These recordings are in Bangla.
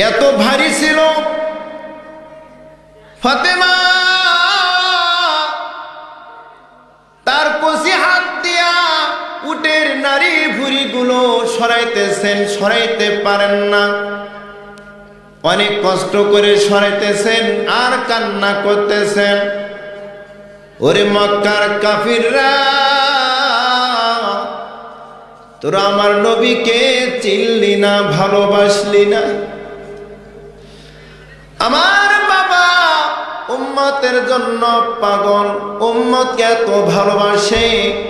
এত ভারী ছিল ফাতেমা তার কষি হাত দিয়া উটের নারী ভুঁড়িগুলো সরাইতেছেন, সরাইতে পারেন না, অনেক কষ্ট করে সরাইতেছেন আর কান্না করতেছেন। ওরে মক্কার কাফিররা, তোরা আমার নবীকে চিনলি না, ভালোবাসলি না। আমার বাবা উম্মতের জন্য পাগল, উম্মতকে এত ভালোবাসে,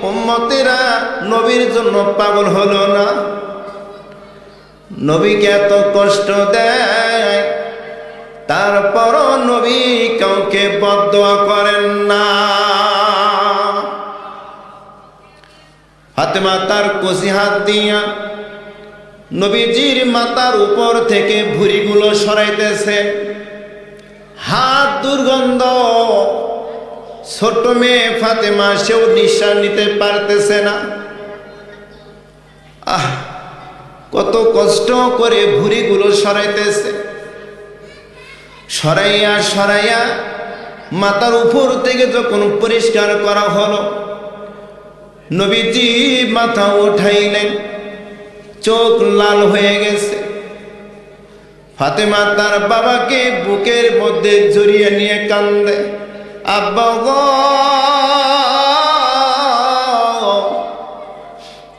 উম্মতেরা নবীর জন্য পাগল হলো না, নবীকে এত কষ্ট দেয়, তারপরও নবী কাউকে বদদোয়া করেন না। ফাতেমা তার কষি হাত দিয়া নবীজির মাথার উপর থেকে ভুঁড়িগুলো সরাইতেছেন। হাত দুর্গন্ধ, ছোট মেয়ে ফাতেমা সেও নিঃশ্বাস নিতে পারতেছে না। কত কষ্ট করে ভুঁড়িগুলো সরাইতেছে। সরাইয়া সরাইয়া মাথার উপর থেকে যখন পরিষ্কার করা হলো, নবীজি মাথা উঠাইলেন, চোখ লাল হয়ে গেছে। ফাতেমা তার বাবাকে বুকের মধ্যে জড়িয়ে নিয়ে কান্দে, আব্বা গো,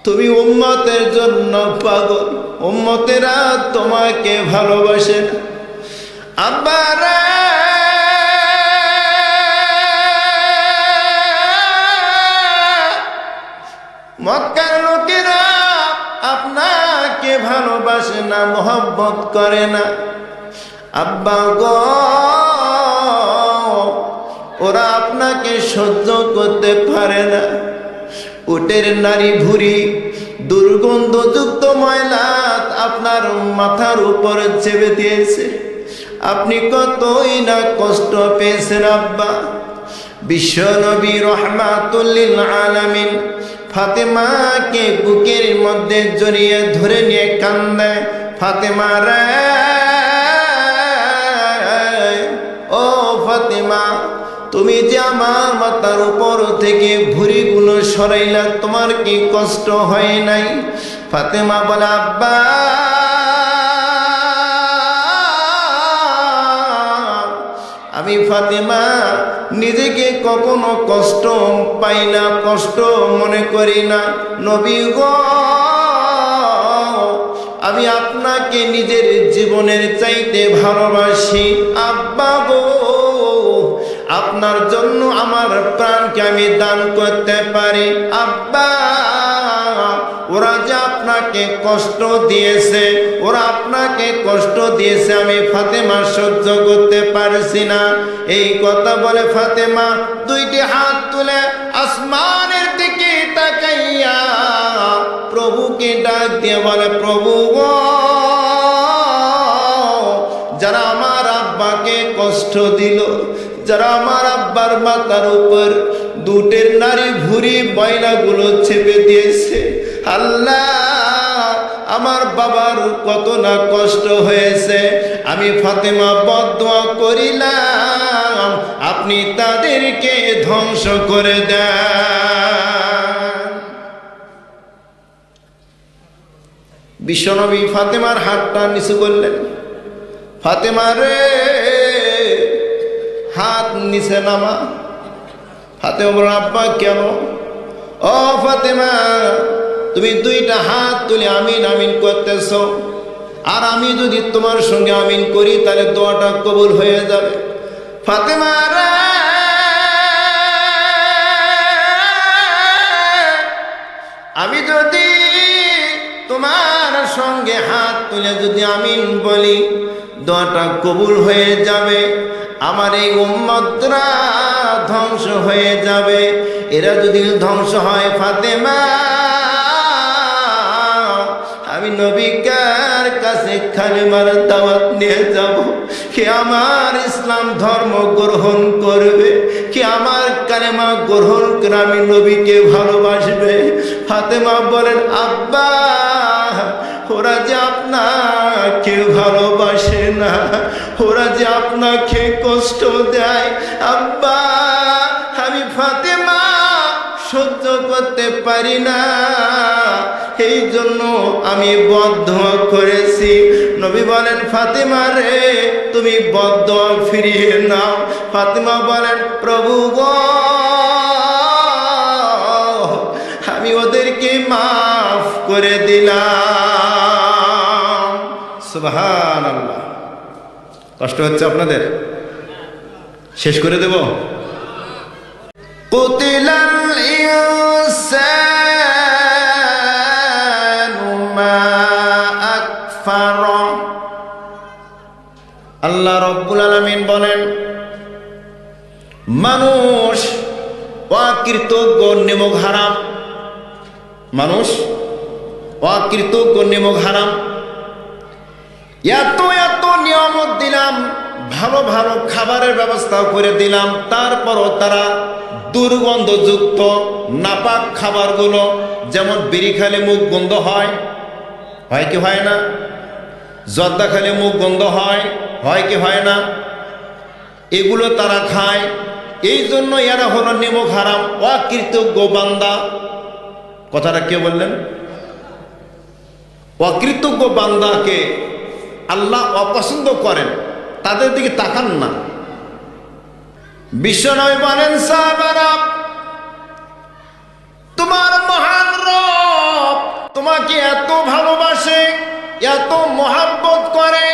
তুমি উম্মতের জন্য পাগল, উম্মতেরা তোমাকে ভালোবাসে না। আব্বা রে, মক্কার লোকেরা আপনাকে ভালোবাসে না, মোহব্বত করে না। আব্বা গো, ওরা আপনাকে সহ্য করতে পারে না। উটের নারী ভুঁড়ি, দুর্গন্ধযুক্ত ময়লা আপনার মাথার উপর চেপে দিয়েছে, আপনি কতই না কষ্ট পেয়েছেন আব্বা। বিশ্বনবী রাহমাতুল লিল আলামিন ফাতেমাকে বুকের মধ্যে জড়িয়ে ধরে নিয়ে কান্দে, ফাতেমা রে, ও ফাতেমা, তুমি যে আমার মাথার উপর থেকে ভুঁড়িগুলো সরাইলা, তোমার কি কষ্ট হয় নাই? ফাতেমা বলে, আব্বা, আমি ফাতেমা নিজেকে কখনো কষ্ট পাই না, কষ্ট মনে করি না। নবী গো, আমি আপনাকে নিজের জীবনের চাইতে ভালোবাসি। আব্বা গো, আপনার জন্য আমার প্রাণকে আমি দান করতে পারি। আব্বা, ওরা যে আপনাকে কষ্ট দিয়েছে, ওরা আপনাকে কষ্ট দিয়েছে, আমি ফাতেমা সহ্য করতে পারছি না। এই কথা বলে ফাতেমা দুইটি হাত তুলে আসমানের দিকে তাকাইয়া প্রভুকে ডাক দিয়ে বলে, প্রভু গো, যারা আমার আব্বাকে কষ্ট দিল, যারা আমার আব্বার মাথার উপর দুটের নারী ভুঁড়ি ময়লাগুলো চেপে দিয়েছে, আল্লাহ, আমার বাবার কত না কষ্ট হয়েছে, আমি ফাতেমা বদদোয়া করিলাম, আপনি তাদেরকে ধ্বংস করে দেন। বিশ্বনবী ফাতেমার হাতটা নিচু করলেন, ফাতেমা রে, হাত নিচে নামা। ফাতেমা বলল, আব্বা কেন? ও ফাতেমা, তুমি দুইটা হাত তুলে আমিন আমিন করতেছ, আর আমি যদি তোমার সঙ্গে আমিন করি তাহলে দোয়াটা কবুল হয়ে যাবে। ফাতেমা রে, আমি যদি তোমার সঙ্গে হাত তুলে যদি আমিন বলি, দোয়াটা কবুল হয়ে যাবে, আমার এই উম্মতরা ধ্বংস হয়ে যাবে। এরা যদি ধ্বংস হয় ফাতেমা, আমি নবীকার কাছে কালেমার দাওয়াত নিয়ে যাব, কে আমার ইসলাম ধর্ম গ্রহণ করবে, কে আমার কালেমা গ্রহণ করে আমি নবীকে ভালোবাসবে। ফাতেমা বলেন, আব্বা, ওরা যে আপনাকে ভালোবাসে না, ওরা যে আপনাকে কষ্ট দেয়। আব্বা, আমি ফাতেমা সহ্য করতে পারি না, এই জন্য আমি বদদোয়া করেছি। নবী বলেন, ফাতেমা রে, তুমি বদদোয়া ফিরিয়ে নাও। ফাতেমা বলেন, প্রভু গো, আমি ওদেরকে মাফ করে দিলাম। সুবহানাল্লাহ। কষ্ট হচ্ছে আপনাদের? শেষ করে দেব। কুতিলাল ইনসানু মা আকফারা। আল্লাহ রাব্বুল আলামিন বলেন, মানুষ অকৃতজ্ঞ, নিমক হারাম। মানুষ অকৃতজ্ঞ, নিমক হারাম। এত এত নিয়ামত দিলাম, ভালো ভালো খাবারের ব্যবস্থা করে দিলাম, তারপরও তারা দুর্গন্ধযুক্ত নাপাক খাবারগুলো, যেমন বিড়ি খেলে মুখ গন্ধ হয়, হয় কি হয় না? জর্দা খেলে মুখ গন্ধ হয়, হয় কি হয় না? এগুলো তারা খায়। এই জন্য এরা হলো নিমক হারাম, অকৃতজ্ঞ বান্দা। কথাটা কে বললেন? অকৃতজ্ঞ বান্দাকে আল্লাহ অপছন্দ করেন, তাদের দিকে তাকান না। বিশ্বনবী বলেন, সাহাবারা, তোমার মহান রব তোমাকে এত ভালোবাসে, এত মহাব্বত করে,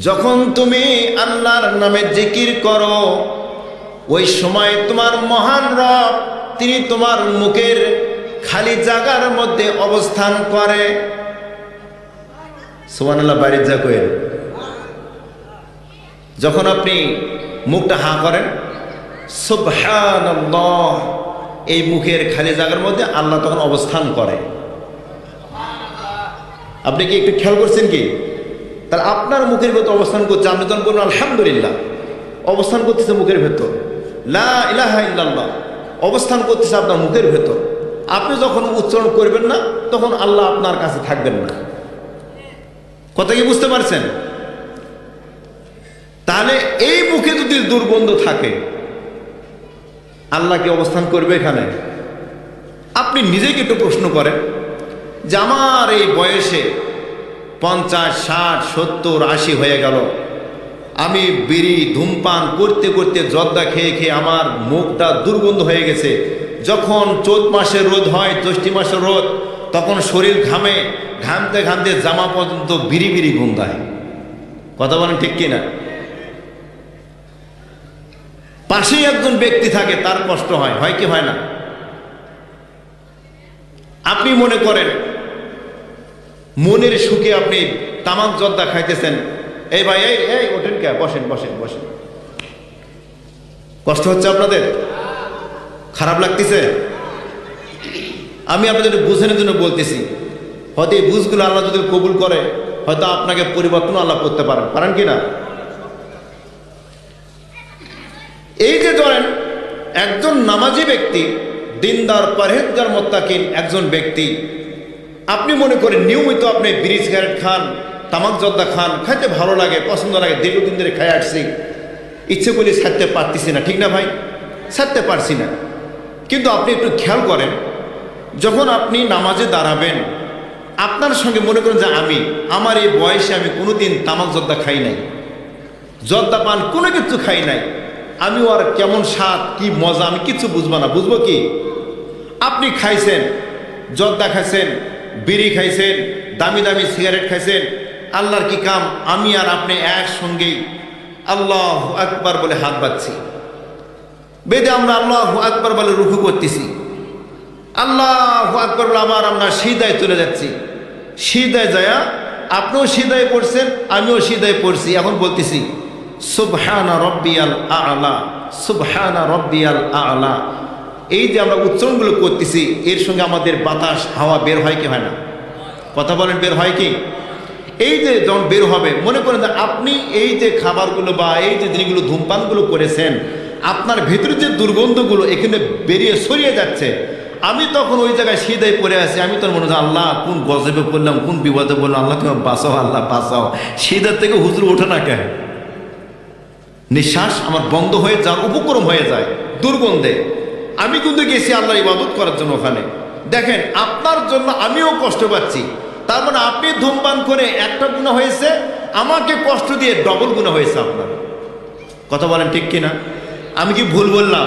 যখন তুমি আল্লাহর নামে জিকির করো, ওই সময় তোমার মহান রব তিনি তোমার মুখের খালি জায়গার মধ্যে অবস্থান করে। সুবহানাল্লাহ। বাড়ির যা কইেন, যখন আপনি মুখটা হা করেন, সুবহানাল্লাহ, এই মুখের খালি জায়গার মধ্যে আল্লাহ তখন অবস্থান করে। আপনি কি একটু খেয়াল করছেন কি? তাহলে আপনার মুখের ভেতর অবস্থান করছে, আপনি যখন বলুন আলহামদুলিল্লাহ, অবস্থান করতেছে মুখের ভেতর। লা ইলাহা ইল্লাল্লাহ অবস্থান করতেছে আপনার মুখের ভেতর। আপনি যখন উচ্চারণ করবেন না, তখন আল্লাহ আপনার কাছে থাকবেন না। কথা কি বুঝতে পারছেন? তাহলে এই মুখে যদি দুর্গন্ধ থাকে, আল্লাহ কি অবস্থান করবে এখানে? আপনি নিজেকে একটু প্রশ্ন করেন যে আমার এই বয়সে 50, 60, 70, 80 হয়ে গেল, আমি বিড়ি ধূমপান করতে করতে, জর্দা খেয়ে খেয়ে আমার মুখটা দুর্গন্ধ হয়ে গেছে। যখন চৈত মাসে রোদ হয়, জ্যৈষ্ঠ মাসে রোদ, তখন শরীর ঘামে, ঘামতে ঘামতে জামা পর্যন্ত বিড়ি বিড়ি গন্ধায়। কথা বলেন ঠিক কিনা? পাশেই একজন ব্যক্তি থাকে, তার কষ্ট হয়, হয় কি হয় না? আপনি মনে করেন মনের সুখে আপনি তামাক জর্দা খাইতেছেন, এই ভাই এই এই ওঠেন কে, বসেন বসেন বসেন। কষ্ট হচ্ছে আপনাদের? খারাপ লাগতেছে? আমি আপনাদের বুঝানোর জন্য বলতেছি। হয়তো এই বুঝগুলো আল্লাহ যদি কবুল করে, হয়তো আপনাকে পরিবর্তন আল্লাহ করতে পারেন। পারেন কি না? এই যে ধরেন একজন নামাজি ব্যক্তি, দিনদার, পরহেজগার, মুত্তাকিন একজন ব্যক্তি, আপনি মনে করেন নিয়মিত আপনি বিড়ি সিগারেট খান, তামাক জর্দা খান, খাইতে ভালো লাগে, পছন্দ লাগে, দীর্ঘদিন ধরে খাই আসছি, ইচ্ছে করলে ছাড়তে পারতেছি না, ঠিক না ভাই? ছাড়তে পারছি না। কিন্তু আপনি একটু খেয়াল করেন, যখন আপনি নামাজে দাঁড়াবেন, আপনার সঙ্গে মনে করেন যে আমার এই বয়সে আমি কোনোদিন তামাক জর্দা খাই নাই, জর্দা পান কোনো কিছু খাই নাই, আমি আর কেমন স্বাদ, কি মজা, আমি কিছু বুঝবো না। বুঝবো কি? আপনি খাইছেন, জর্দা খাইছেন, বিড়ি খাইছেন, দামি দামি সিগারেট খাইছেন, আল্লাহর কি কাম, আমি আর আপনি একসঙ্গেই আল্লাহু আকবার বলে হাত বাঁধছি, বেদে আমরা আল্লাহু আকবার বলে রুকু করতেছি, আল্লাহু আকবার বলে আবার আমরা সিজদায় চলে যাচ্ছি। সিজদায় যায়া আপনিও সিজদায় পড়ছেন, আমিও সিজদায় পড়ছি, এখন বলতেছি সুবহানা রব্বিয়াল আ'লা, সুবহানা রব্বিয়াল আ'লা। এই যে আমরা উচ্চারণগুলো করতেছি, এর সঙ্গে আমাদের বাতাস, হাওয়া বের হয় কি হয় না? কথা বলেন, বের হয় কি? এই যে যখন বের হবে, মনে করেন যে আপনি এই যে খাবারগুলো বা এই যে জিনিসগুলো ধূমপানগুলো করেছেন, আপনার ভেতরে যে দুর্গন্ধগুলো এখানে বেরিয়ে সরিয়ে যাচ্ছে, আমি তখন ওই জায়গায় সিধাই পড়ে আছি, আমি তোর মনে হচ্ছে আল্লাহ কোন গজবে পড়লাম, কোন বিপদে পড়লাম, আল্লাহ তুমি বাঁচাও, আল্লাহ বাঁচাও। সিধার থেকে হুজুর ওঠে না কেন? নিঃশ্বাস আমার বন্ধ হয়ে যাওয়ার উপক্রম হয়ে যায় দুর্গন্ধে। আমি কিন্তু গেছি আল্লাহর ইবাদত করার জন্য ওখানে। দেখেন আপনার জন্য আমিও কষ্ট পাচ্ছি, তার মানে আপনি ধূমপান করে একটা গুনাহ হয়েছে, আমাকে কষ্ট দিয়ে ডবল গুনাহ হয়েছে আপনার। কথা বলেন ঠিক কিনা? আমি কি ভুল বললাম?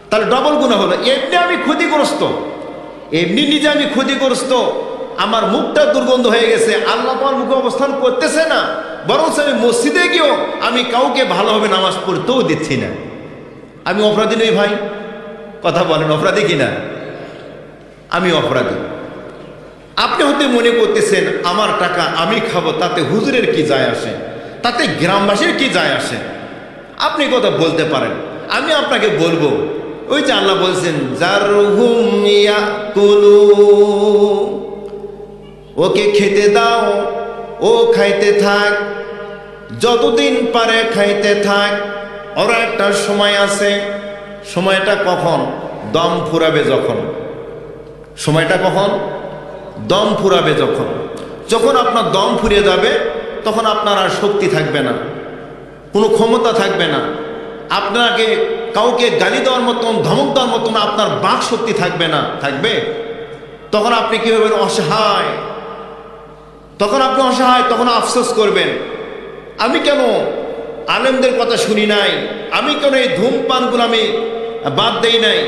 তাহলে ডবল গুনাহ হলো। এমনি আমি ক্ষতিগ্রস্ত, এমনি নিজে আমি ক্ষতিগ্রস্ত, আমার মুখটা দুর্গন্ধ হয়ে গেছে, আল্লাহ আমার মুখে অবস্থান করতেছে না, বরং আমি মসজিদে গিয়েও আমি কাউকে ভালোভাবে নামাজ পড়তেও দিচ্ছি না। আমি অপরাধী নই ভাই? কথা বলেন, অপরাধী কিনা? আমি অপরাধী। আপনি হয়তো মনে করতেছেন আমার টাকা আমি খাবো, তাতে হুজুরের কি যায় আসে, তাতে গ্রামবাসীর কি যায় আসে? আপনি কথা বলতে পারেন, আমি আপনাকে বলবো, ওই যে আল্লাহ বলছেন জারহুম ইয়াকুলু, ওকে খেতে দাও, ও খাইতে থাক, যতদিন পারে খাইতে থাক। ওরা একটা সময় আছে, সময়টা কখন? দম ফুরাবে যখন। সময়টা কখন? দম ফুরাবে যখন। যখন আপনার দম ফুরিয়ে যাবে তখন আপনার আর শক্তি থাকবে না, কোনো ক্ষমতা থাকবে না, আপনাকে কাউকে গালি দেওয়ার মতন, ধমক দেওয়ার মতন আপনার বাক শক্তি থাকবে না। থাকবে? তখন আপনি কি হবেন? অসহায়। তখন আপনি অসহায়, তখন আফসোস করবেন, আমি কেন আলেমদের কথা শুনি নাই, আমি কেন এই ধূমপানগুলো আমি বাদ দেই নাই,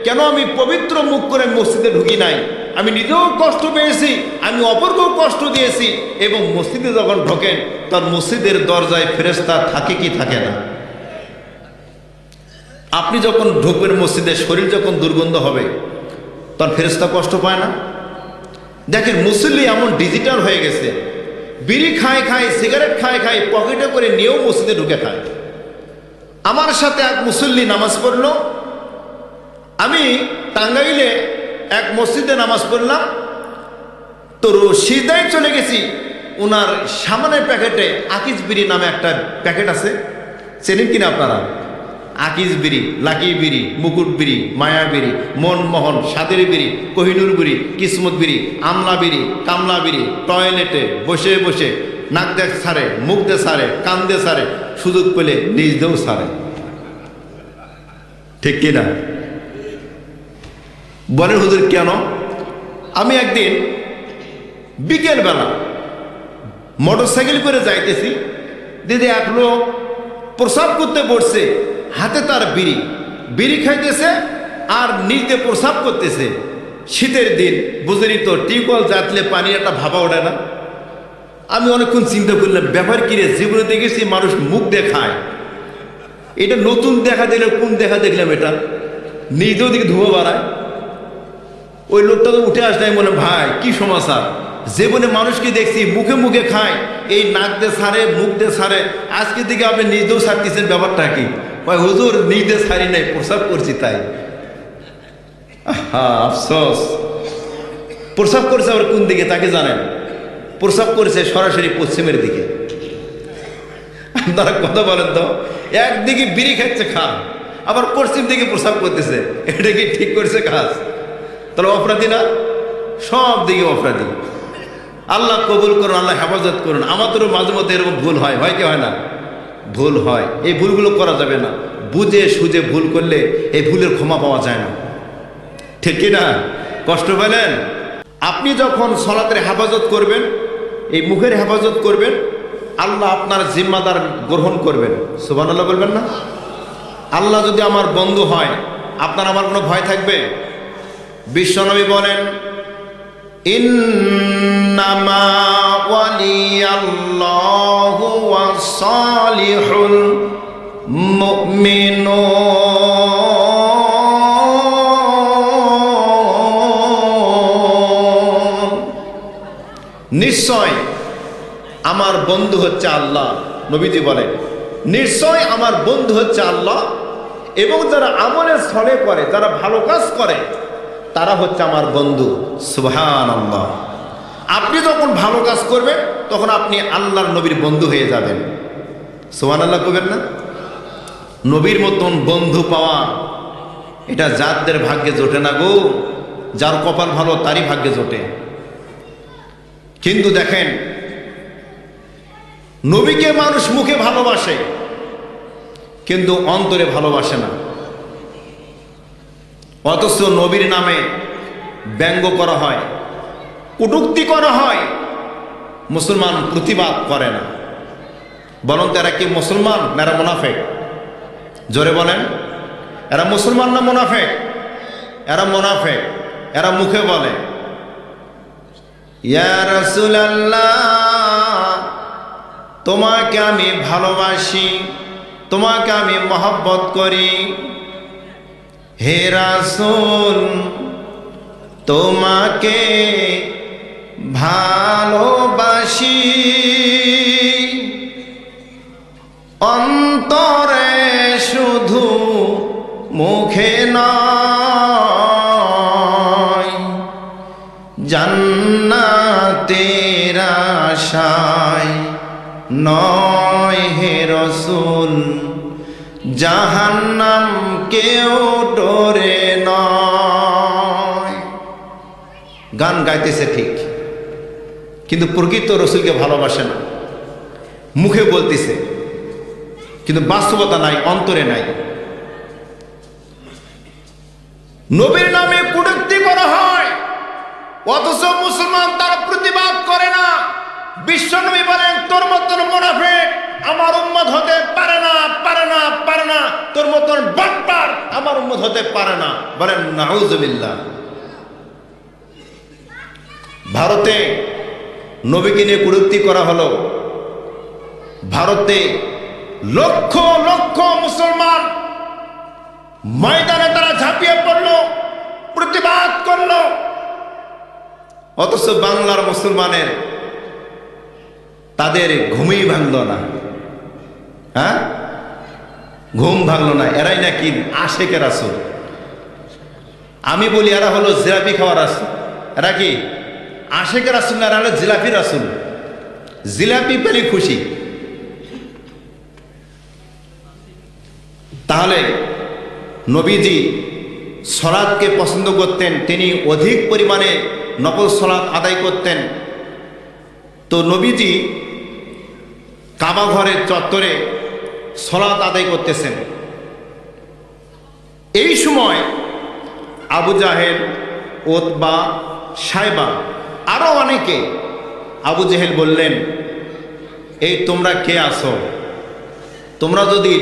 কেন আমি পবিত্র মুখ করে মসজিদে ঢুকি নাই। আমি নিজেও কষ্ট পেয়েছি, আমি অপরকেও কষ্ট দিয়েছি। এবং মসজিদে যখন ঢোকেন তার মসজিদের দরজায় ফেরেশতা থাকে কি থাকে না? আপনি যখন ঢুকবেন মসজিদে, শরীর যখন দুর্গন্ধ হবে তখন ফেরেশতা কষ্ট পায় না? দেখেন মুসল্লি এমন ডিজিটাল হয়ে গেছে, বিড়ি খায় খায়, সিগারেট খায় খায়, পকেটে করে নিয়েও মসজিদে ঢুকে খায়। আমার সাথে এক মুসল্লি নামাজ পড়লো, আমি টাঙ্গাইলে এক মসজিদে নামাজ পড়লাম, তো সিধাই চলে গেছি ওনার সামনের প্যাকেটে আকিজ বিড়ি নামে একটা প্যাকেট আছে, চেনেন কিনা আপনারা? আকিজ বিড়ি, লাকি বিড়ি, মুকুট বিড়ি, মায়া বিড়ি, মনমোহন, সাদের বিড়ি, কোহিনুর বিড়ি, কিসমত বিড়ি, আমলা বিড়ি, কামলা বিড়ি, টয়লেটে বসে বসে নাক দেখ ছাড়ে, মুখ দে ছাড়ে, কান দে ছাড়ে, সুযোগ পেলে নিজ দেও ছাড়ে। ঠিক কিনা? বলেন হুজুর কেন? আমি একদিন বিকেলবেলা মোটরসাইকেল করে যাইতেছি, দিদি এক লোক প্রসাব করতে পড়ছে, হাতে তার বিড়ি, বিড়ি খাইতেছে আর নিজে প্রসাব করতেছে। শীতের দিন বুঝলি তো, টিউবওয়েল জাতলে পানি একটা ভাবা ওঠে না। আমি অনেকক্ষণ চিন্তা করলাম, ব্যাপার কি রে, জীবনে দেখেছি মানুষ মুখ দেখায়, এটা নতুন দেখা দিলে কোন দেখা দেখলাম, এটা নিজেও দিকে ধুয়ো বাড়ায়। ওই লোকটা তো উঠে আসলে মনে, ভাই কি সমাচার? জীবনে মানুষকে দেখছি মুখে মুখে খায়, এই নাক দিয়ে ছাড়ে, মুখ দিয়ে ছাড়ে, আজকে দিকে আপনি নিজেও ছাড়তেছেন, ব্যাপারটা কি? ভাই হুজুর নিজে ছাড়ি নাই, প্রসাব করছি তাই। হ্যাঁ আফসোস। প্রসাব করছে আবার কোন দিকে তাকে জানেন? প্রসাব করেছে সরাসরি পশ্চিমের দিকে। আপনারা কথা বলেন তো, একদিকে বিড়ি খাচ্ছে খান, আবার পশ্চিম দিকে প্রসাব করতেছে, এটা কি ঠিক করছে কাজ? তাহলে অপরাধী না? সব দিকে অপরাধী। আল্লাহ কবুল করুন, আল্লাহ হেফাজত করুন। আমাদেরও মাঝে মধ্যে এরকম ভুল হয়, হয় কি হয় না? ভুল হয়। এই ভুলগুলো করা যাবে না। বুঝে সুঝে ভুল করলে এই ভুলের ক্ষমা পাওয়া যায় না। ঠিক কিনা? কষ্ট পেলেন? আপনি যখন সালাতের হেফাজত করবেন, এই মুখের হেফাজত করবেন, আল্লাহ আপনার জিম্মাদার গ্রহণ করবেন। সুবহানাল্লাহ বলবেন না? আল্লাহ যদি আমার বন্ধু হয়, আপনার আমার কোনো ভয় থাকবে? বিশ্বনবী বলেন, ইন্নামা ওয়ালিয়াল্লাহু ওয়াস সালিহুল মুমিনুন। নিশ্চয় আমার বন্ধু হচ্ছে আল্লাহ। নবীজি বলেন, নিশ্চয় আমার বন্ধু হচ্ছে আল্লাহ, এবং যারা আমলের ছলে করে, যারা ভালো কাজ করে, তারা হচ্ছে আমার বন্ধু। সুবহানাল্লাহ। আপনি যখন ভালো কাজ করবেন তখন আপনি আল্লাহর নবীর বন্ধু হয়ে যাবেন। সুবহানাল্লাহ করবেন না? নবীর মতন বন্ধু পাওয়া এটা যাদের ভাগ্যে জোটে না গো, যার কপাল ভালো তারই ভাগ্যে জোটে। কিন্তু দেখেন, নবীকে মানুষ মুখে ভালোবাসে কিন্তু অন্তরে ভালোবাসে না। অথচ নবীর নামে ব্যঙ্গ করা হয়, কটূক্তি করা হয়, মুসলমান প্রতিবাদ করে না। বরং এরা কি মুসলমান না এরা মুনাফিক? জোরে বলেন, এরা মুসলমান না মুনাফিক? এরা মুনাফিক। এরা মুখে বলে ইয়া রাসূলুল্লাহ, তোমাকে আমি ভালোবাসি, তোমাকে আমি মহব্বত করি। হে রাসূল, তোমাকে ভালোবাসি, অন্তরে শুধু মুখে নয়, জান্নাতের আশায় নয় হে রাসূল, জাহান্নাম কেউ ডরে নয়। গান গাইতেছে ঠিক, কিন্তু প্রকৃত রাসূলকে ভালোবাসে না। মুখে বলতেছে কিন্তু বাস্তবতা নাই, অন্তরে নাই। নবীর নামে কটূক্তি করা হয়, অথচ মুসলমান তার প্রতিবাদ করে না। বিশ্বনবী বলেন, তোর মতন মুনাফিক আমার উম্মত হতে পারে না, পারে না, পারে না। তোর মতন বাটপার আমার উম্মত হতে পারে না। বলেন নাউজুবিল্লাহ। ভারতে নবীকে নিয়ে কটূক্তি করা হলো। ভারতে লক্ষ লক্ষ মুসলমান ময়দানে তারা ঝাঁপিয়ে পড়লো, প্রতিবাদ করলো। অথচ বাংলার মুসলমানের তাদের ঘুমই ভাঙল না। হ্যাঁ, ঘুম ভাঙল না। এরাই নাকি আশেকে রাসূল। আমি বলি এরা হলো জিলাপি খাওয়া রাসূল। এরা কি আশেকে রাসূল না, এরা হলো জিলাপি রাসূল। জিলাপি পেলে খুশি। তাহলে নবীজি সালাতকে পছন্দ করতেন, তিনি অধিক পরিমাণে নফল সালাত আদায় করতেন। তো নবীজি কাবা ঘরের চত্বরে সালাত আদায় করতেছেন। এই সময় আবু জাহেল, উতবা, সাইবা আরো অনেকে, আবু জাহেল বললেন, এই তোমরা কে আছো? তোমরা যদি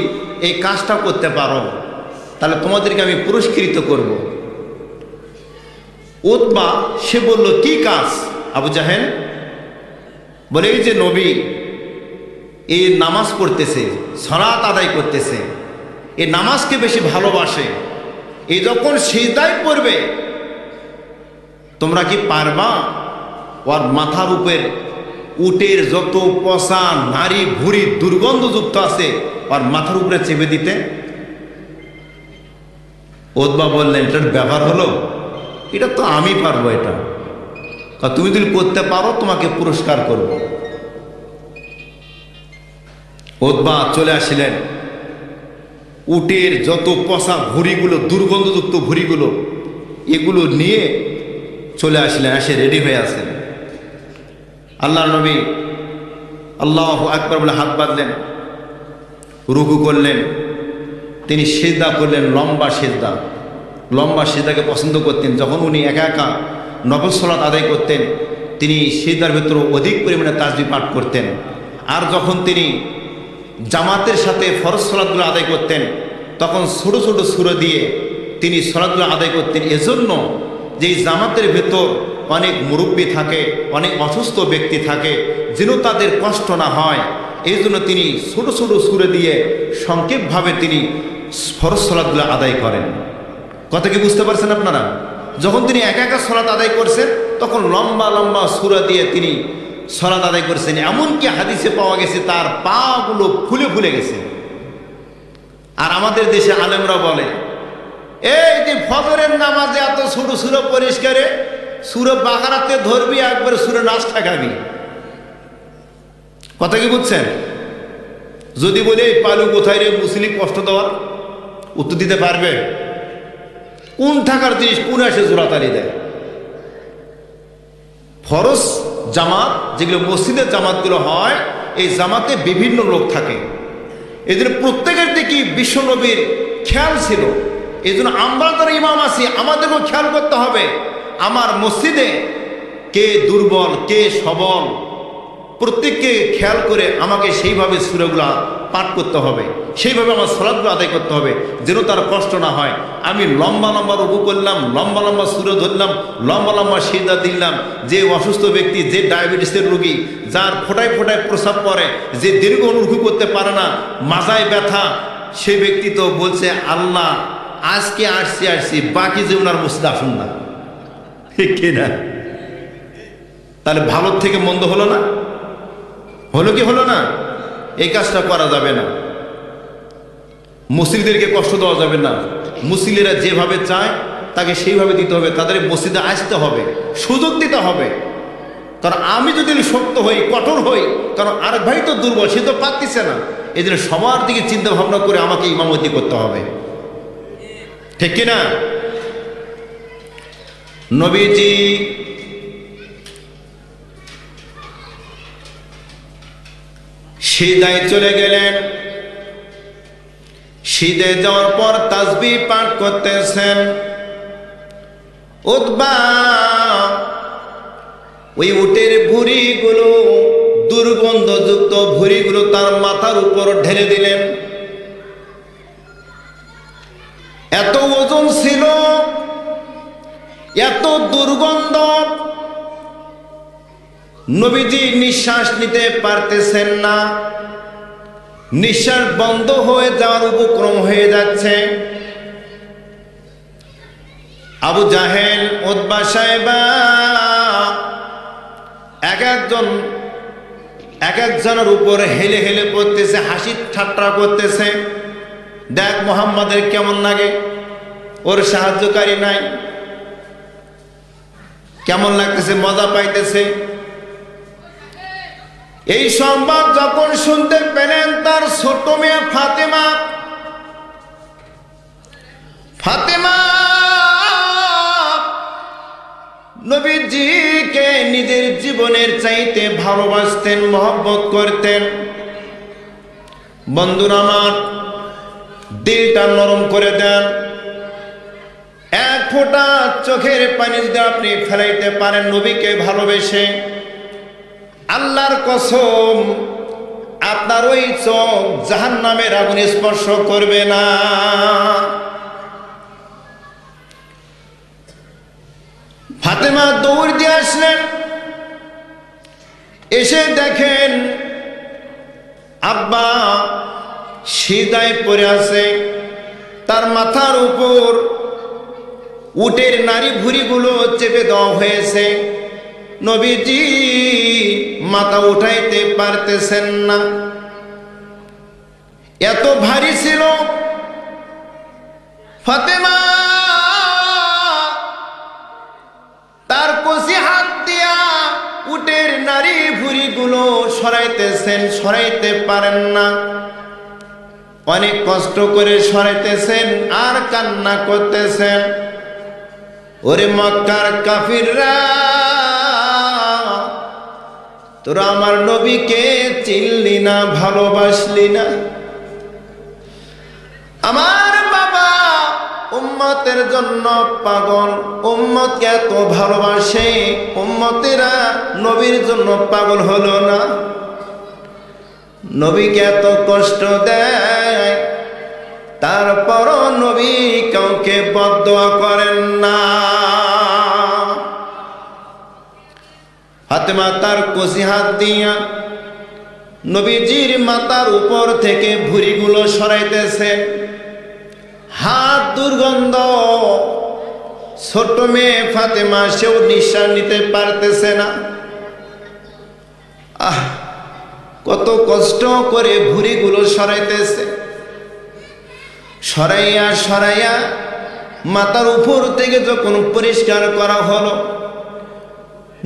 এই কাজটা করতে পারো তাহলে তোমাদেরকে আমি পুরস্কৃত করব। উতবা সে বলল, কি কাজ? আবু জাহেল বলে, এই যে নবী এই নামাজ পড়তেছে, সালাত আদায় করতেছে, এই নামাজকে বেশি ভালোবাসে, এই যখন সিজদায় পড়বে তোমরা কি পারবা ওর মাথার উপর উটের যত পচা নারী ভুঁড়ি দুর্গন্ধযুক্ত আছে ওর মাথার উপরে চেপে দিতে? উতবা বললেন, এটার ব্যাপার হলো? এটা তো আমি পারবো। এটা তুমি যদি করতে পারো তোমাকে পুরস্কার করব। উতবা চলে আসিলেন, উটের যত পচা ভুঁড়িগুলো, দুর্গন্ধযুক্ত ভুঁড়িগুলো, এগুলো নিয়ে চলে আসলেন। এসে রেডি হয়ে আছেন। আল্লাহর নবী আল্লাহু আকবার বলে হাত বাঁধলেন, রুকু করলেন, তিনি সিজদা করলেন, লম্বা সিজদা। লম্বা সিজদাকে পছন্দ করতেন। যখন উনি একা একা নফল সালাত আদায় করতেন তিনি সিজদার ভেতরে অধিক পরিমাণে তাসবিহ পাঠ করতেন। আর যখন তিনি জামাতের সাথে ফরজ সালাতগুলো আদায় করতেন তখন ছোট ছোট সূরা দিয়ে তিনি সালাতগুলো আদায় করতেন। এজন্য যে জামাতের ভেতর অনেক মুরব্বী থাকে, অনেক অসুস্থ ব্যক্তি থাকে, যেন তাদের কষ্ট না হয় এই জন্য তিনি ছোট ছোট সূরা দিয়ে সংক্ষেপভাবে তিনি ফরজ সালাতগুলো আদায় করেন। কথা কি বুঝতে পারছেন আপনারা? যখন তিনি একা একা সালাত আদায় করছেন তখন লম্বা লম্বা সূরা দিয়ে তিনি সালাত আদায় করছেন। এমনকি হাদিসে পাওয়া গেছে তার পাগুলো ফুলে ফুলে গেছে। আর আমাদের দেশে আলেমরা বলে, এই যে ফজরের নামাজে এত ছোট সূরা পরিষ্কারে, সূরা বাকারাতে ধরবি একবার সূরা নাচ ঠেকাবি। কথা কি বুঝছেন? যদি বলে এই পালু কোথায় রে মুসলিম কষ্ট দেওয়া, উত্তর দিতে পারবে? কোন টাকার জিনিস কোন এসে জোড়াতালি দেয়। ফরজ জামাত যেগুলো মসজিদের জামাতগুলো হয়, এই জামাতে বিভিন্ন লোক থাকে, এই জন্য প্রত্যেকের দিকে বিশ্বনবীর খেয়াল ছিল। এই জন্য আমরা যারা ইমাম আছি আমাদেরকেও খেয়াল করতে হবে আমার মসজিদে কে দুর্বল কে সবল, প্রত্যেককে খেয়াল করে আমাকে সেইভাবে সূরাগুলো পাঠ করতে হবে, সেইভাবে আমার সালাতগুলো আদায় করতে হবে, যেন তার কষ্ট না হয়। আমি লম্বা লম্বা রুকু করলাম, লম্বা লম্বা সূরা ধরলাম, লম্বা লম্বা সিজদা দিলাম। যে অসুস্থ ব্যক্তি, যে ডায়াবেটিসের রোগী, যার ফোটায় ফোটায় প্রস্রাব পড়ে, যে দীর্ঘ রুকু করতে পারে না, মাজায় ব্যথা, সে ব্যক্তি তো বলছে আল্লাহ আজকে আসছি বাকি জীবন আর মসজিদে আসুন না, ঠিক কিনা? তাহলে ভালোর থেকে মন্দ হলো না? হলো কি হলো না? এই কাজটা করা যাবে না। মুসলিমদেরকে কষ্ট দেওয়া যাবে না। মুসলিমেরা যেভাবে চায় তাকে সেইভাবে দিতে হবে, তাদের মসজিদে আসতে হবে, সুযোগ দিতে হবে। কারণ আমি যদি শক্ত হই, কঠোর হই, কারণ আরেক ভাই তো দুর্বল, সে তো পারতেছে না, এই জন্য সবার দিকে চিন্তা ভাবনা করে আমাকে ইমামতি করতে হবে, ঠিক কিনা? নবীজি সিজদায় চলে গেলেন। সিজদায় যাওয়ার পর তাসবিহ পাঠ করতেছেন। উতবা ওই উটের ভুঁড়িগুলো, দুর্গন্ধযুক্ত ভুঁড়িগুলো তার মাথার উপর ঢেলে দিলেন। এত ওজন ছিল, এত দুর্গন্ধ, নবীজি নিঃশ্বাস নিতে পারতেছেন না, নিঃশ্বাস বন্ধ হয়ে যাওয়ার উপক্রম হয়ে যাচ্ছে। আবু জাহেল, উতবা সাহেবা এক একজনের উপর হেলে হেলে পড়তেছে, হাসি ঠাট্টা করতেছে। দেখ মুহাম্মাদের কেমন লাগে, ওর সাহায্যকারী নাই, কেমন লাগতেছে, মজা পাইতেছে। এই সংবাদ যখন শুনতে পেলেন তার ছোট মেয়ে ফাতেমা নবীজিকে নিজের জীবনের চাইতে ভালোবাসতেন, মহব্বত করতেন। বন্ধুরা আমার, দিলটা নরম করে দেন। এক ফোঁটা চোখের পানি যদি আপনি ফেলাইতে পারেন নবীকে ভালোবেসে, আল্লাহর কসম আপনার ওই চোখ জাহান্নামের আগুন স্পর্শ করবে না। ফাতেমা দৌড় দিয়ে আসলেন, এসে দেখেন আব্বা সিজদায় পড়ে আছে, তার মাথার উপর উটের নাড়ি ভুঁড়িগুলো চেপে দেওয়া হয়েছে। নবীজি মাথা উঠাইতে পারতেছেন না, এত ভারী ছিল। ফাতেমা তার কষি হাত দিয়া উটের নাড়ি ভুঁড়িগুলো সরাইতেছেন, সরাইতে পারেন না, অনেক কষ্ট করে সরাইতেছেন আর কান্না করতেছেন। ওরে মক্কার কাফিররা, তোরা আমার নবীকে চিনলি না, ভালোবাসলি না। আমার বাবা উম্মতের জন্য পাগল, উম্মতকে এত ভালোবাসে, উম্মতেরা নবীর জন্য পাগল হলো না, নবীকে এত কষ্ট দেয়, তারপরও নবী কাউকে বদদোয়া করেন না। ফাতেমা তার কষি হাত দিয়া নবীজির মাথার উপর থেকে ভুঁড়িগুলো সরাইতেছেন। হাত দুর্গন্ধ, ছোট মেয়ে ফাতেমা সেও নিঃশ্বাস নিতে পারতেছে না। কত কষ্ট করে ভুঁড়িগুলো সরাইতেছে। সরাইয়া সরাইয়া মাথার উপর থেকে যখন পরিষ্কার করা হলো,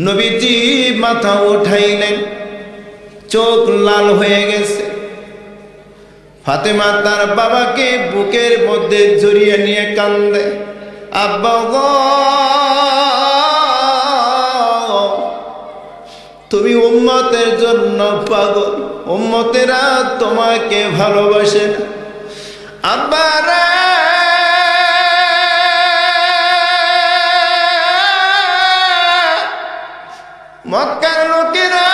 নবীজি মাথা উঠাইলেন, চোখ লাল হয়ে গেছে। ফাতেমা তার বাবাকে বুকের মধ্যে জড়িয়ে নিয়ে কান্দে। আব্বা গো, তুমি উম্মতের জন্য পাগল, উম্মতেরা তোমাকে ভালোবাসে না। আব্বা রে, মক্কার লোকেরা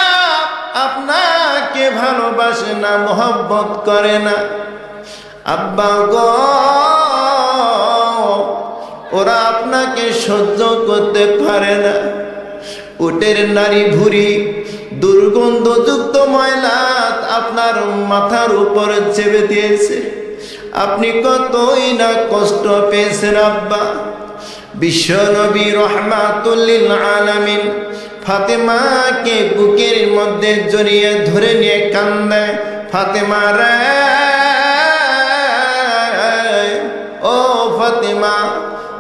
আপনাকে ভালোবাসে না, মোহব্বত করে না। আব্বা গো, ওরা আপনাকে সহ্য করতে পারে না। উটের নারী ভুঁড়ি দুর্গন্ধযুক্ত ময়লা আপনার মাথার উপর চেপে দিয়েছে, আপনি কতই না কষ্ট পেয়েছেন আব্বা। বিশ্ব নবী রাহমাতুল লিল আলামিন ফাতেমাকে বুকের মধ্যে জড়িয়ে ধরে নিয়ে কান্দে, ফাতেমা রে, ও ফাতেমা,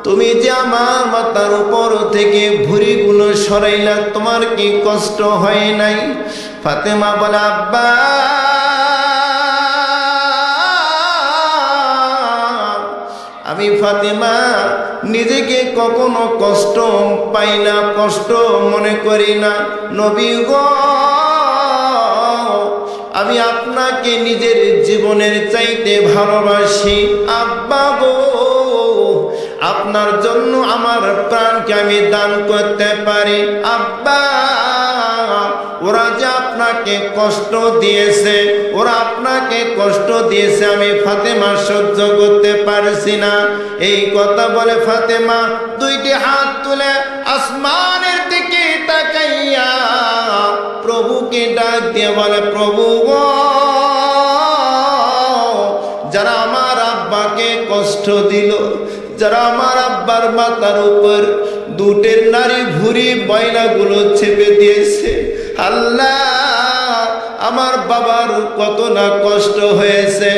তুমি যে আমার মাথার উপর থেকে ভুঁড়িগুলো সরাইলা, তোমার কি কষ্ট হয় নাই? ফাতেমা বলে, আব্বা, আমি ফাতেমা নিজেকে কখনো কষ্ট পাই না, কষ্ট মনে করি না। নবী গো, আমি আপনাকে নিজের জীবনের চাইতে ভালোবাসি। আব্বা গো, আপনার জন্য আমার প্রাণকে আমি দান করতে পারি। আব্বা, ওরা যে আপনাকে কষ্ট দিয়েছে, ওরা আপনাকে কষ্ট দিয়েছে, আমি ফাতেমা সহ্য করতে পারছি না। এই কথা বলে ফাতেমা দুইটি হাত তুলে আসমানের দিকে তাকাইয়া প্রভুকে ডাক দিয়ে বলে, প্রভু গো, যারা আমার আব্বাকে কষ্ট দিল, যারা আমার আব্বার মাথার উপর দুটের নারী ভুঁড়ি ময়লাগুলো চেপে দিয়েছে, আল্লাহ, আমার বাবার কত না কষ্ট হয়েছে,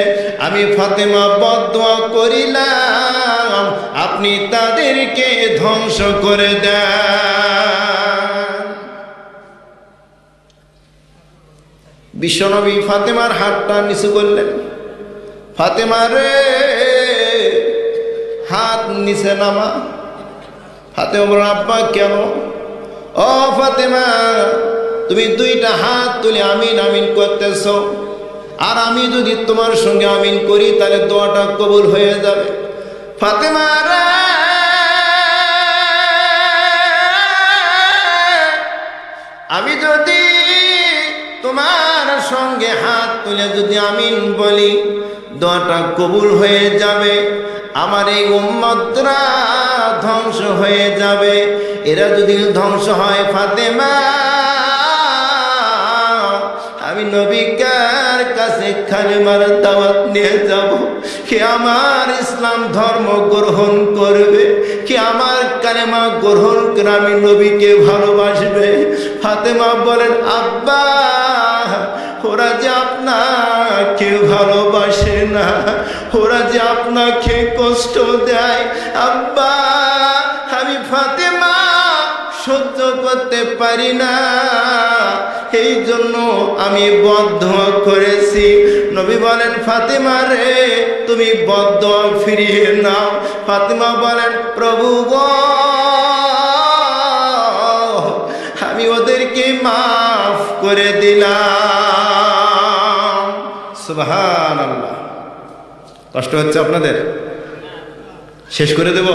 আমি ফাতেমা বদদোয়া করিলাম, আপনি তাদেরকে ধ্বংস করে দেন। বিশ্বনবী ফাতেমার হাতটা নিচু করলেন। ফাতেমা রে, হাত নিচে নামা। ফাতেমা বলল, আব্বা কেন? ও ফাতেমা, তুমি দুইটা হাত তুলে আমিন আমিন করতেছ, আর আমি যদি তোমার সঙ্গে আমিন করি তাহলে দোয়াটা কবুল হয়ে যাবে। ফাতেমা রে, আমি যদি তোমার সঙ্গে হাত তুলে যদি আমিন বলি, দোয়াটা কবুল হয়ে যাবে, আমার এই উম্মতরা ধ্বংস হয়ে যাবে। এরা যদি ধ্বংস হয় ফাতেমা, আমি নবীর কাছে কালেমার দাওয়াত নিয়ে যাব, কে আমার ইসলাম ধর্ম গ্রহণ করবে, কে আমার কালেমা গ্রহণ করে আমি নবীকে ভালোবাসবে। ফাতেমা বলেন, আব্বা, ওরা যে আপনাকে ভালোবাসে না, ওরা যে আপনাকে কষ্ট দেয়, আব্বা, আমি ফাতেমা সহ্য করতে পারি না, এই জন্য আমি বদদোয়া করেছি। নবী বলেন, ফাতেমা রে, তুমি বদদোয়া ফিরিয়ে নাও। ফাতেমা বলেন, প্রভু গো, আমি ওদেরকে মাফ করে দিলাম। সুবহানাল্লাহ। কষ্ট হচ্ছে আপনাদের? শেষ করে দেব?